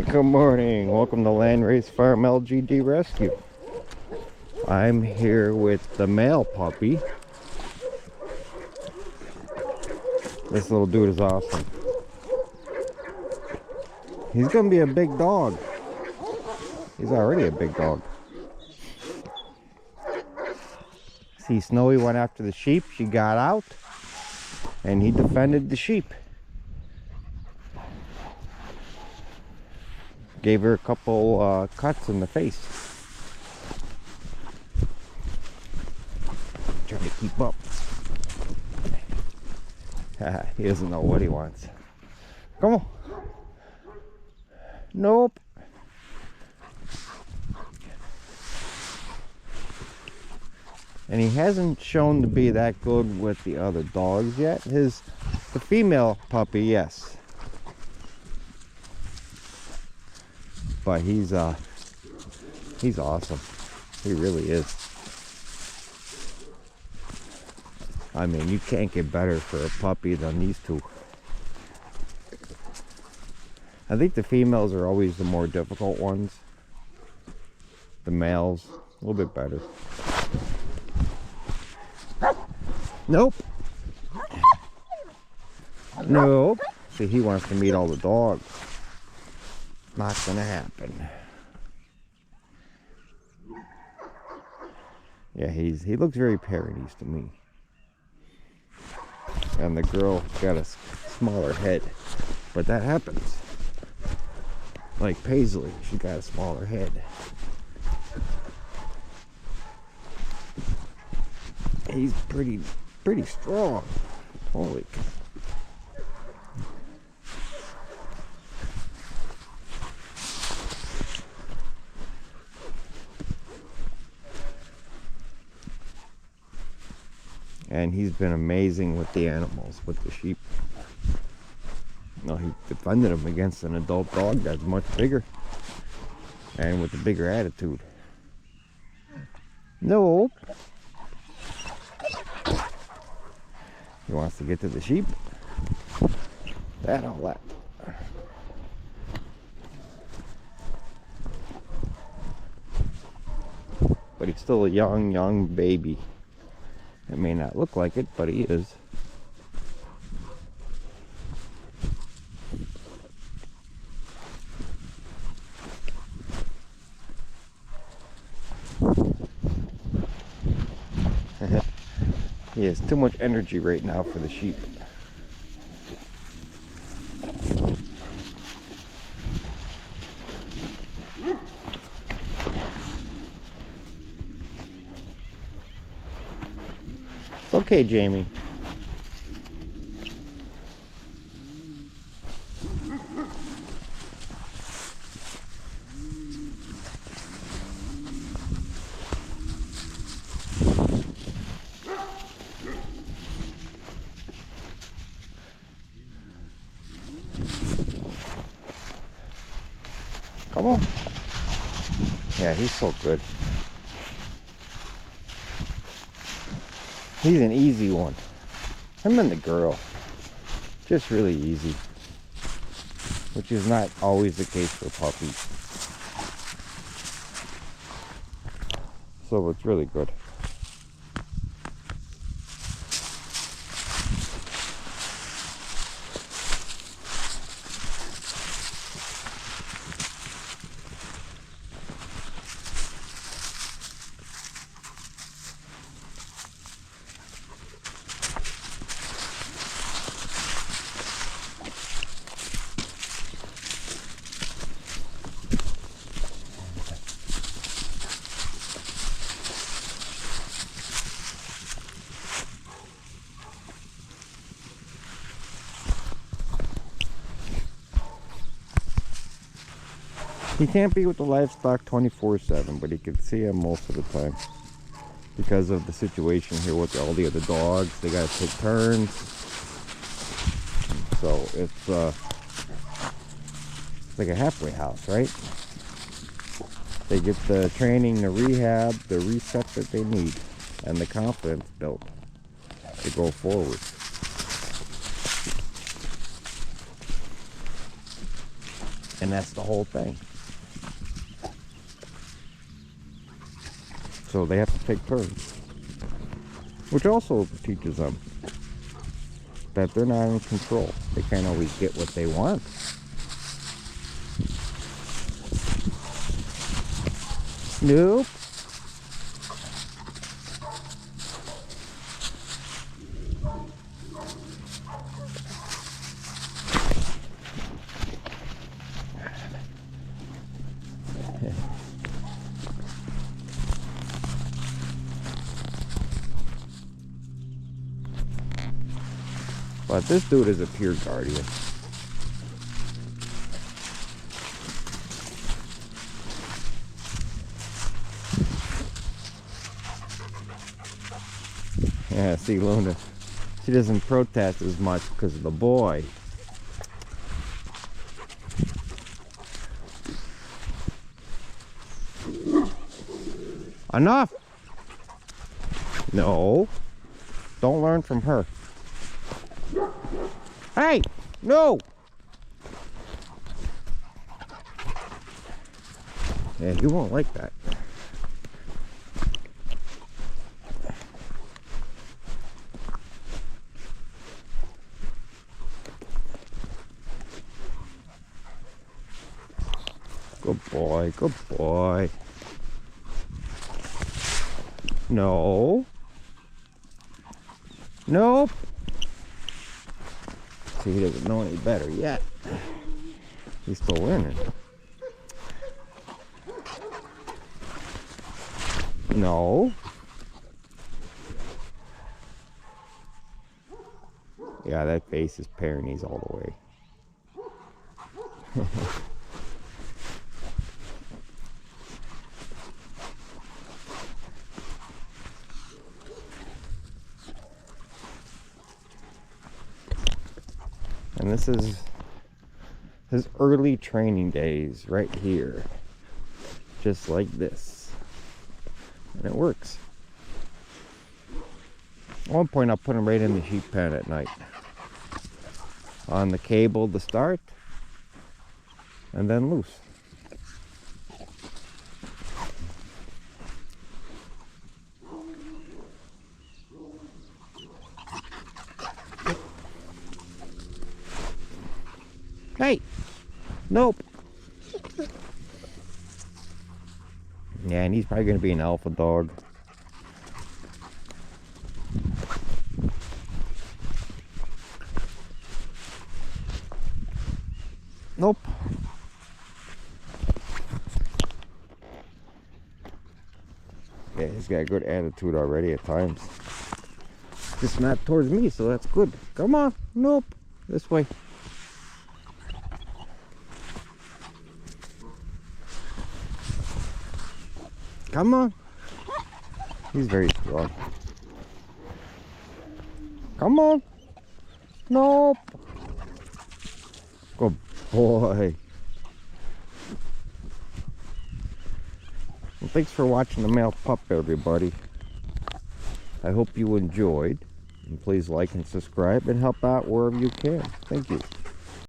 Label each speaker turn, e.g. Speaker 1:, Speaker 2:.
Speaker 1: Good morning. Welcome to Landrace Farm LGD Rescue. I'm here with the male puppy. This little dude is awesome. He's gonna be a big dog. He's already a big dog. See, Snowy went after the sheep. She got out and he defended the sheep. Gave her a couple cuts in the face. Trying to keep up. He doesn't know what he wants. Come on. Nope. And he hasn't shown to be that good with the other dogs yet. The female puppy, yes. But he's awesome. He really is. I mean, you can't get better for a puppy than these two. I think the females are always the more difficult ones. The males, a little bit better. Nope. Nope. See, he wants to meet all the dogs. Not gonna happen. Yeah, he looks very Pyrenees to me. And the girl got a smaller head, but that happens. Like Paisley, she got a smaller head. He's pretty strong. Holy cow. And he's been amazing with the animals, with the sheep. No, he defended them against an adult dog that's much bigger and with a bigger attitude. No. He wants to get to the sheep. All that. But he's still a young baby. It may not look like it, but he is. He has too much energy right now for the sheep. Okay, Jamie. Come on. Yeah, he's so good. He's an easy one. Him and the girl. Just really easy. Which is not always the case for puppies. So it's really good. He can't be with the livestock 24/7, but he can see them most of the time. Because of the situation here with all the other dogs, they gotta take turns. So it's like a halfway house, right? They get the training, the rehab, the reset that they need, and the confidence built to go forward. And that's the whole thing. So they have to take turns. Which also teaches them that they're not in control. They can't always get what they want. Nope. But this dude is a pure guardian. Yeah, see Luna, she doesn't protest as much because of the boy. Enough! No, don't learn from her. Hey, no! Yeah, you won't like that. Good boy, good boy. No. Nope. See, he doesn't know any better yet. He's still learning. No. Yeah, that face is Pyrenees all the way. And this is his early training days right here. Just like this. And it works. At one point I'll put him right in the sheep pen at night. On the cable to start. And then loose. Hey! Nope! Yeah, and he's probably going to be an alpha dog. Nope. Yeah, he's got a good attitude already at times. Just not towards me, so that's good. Come on. Nope. This way. Come on. He's very strong. Come on. Nope. Good boy. Well, thanks for watching the male pup, everybody. I hope you enjoyed. And please like and subscribe and help out wherever you can. Thank you.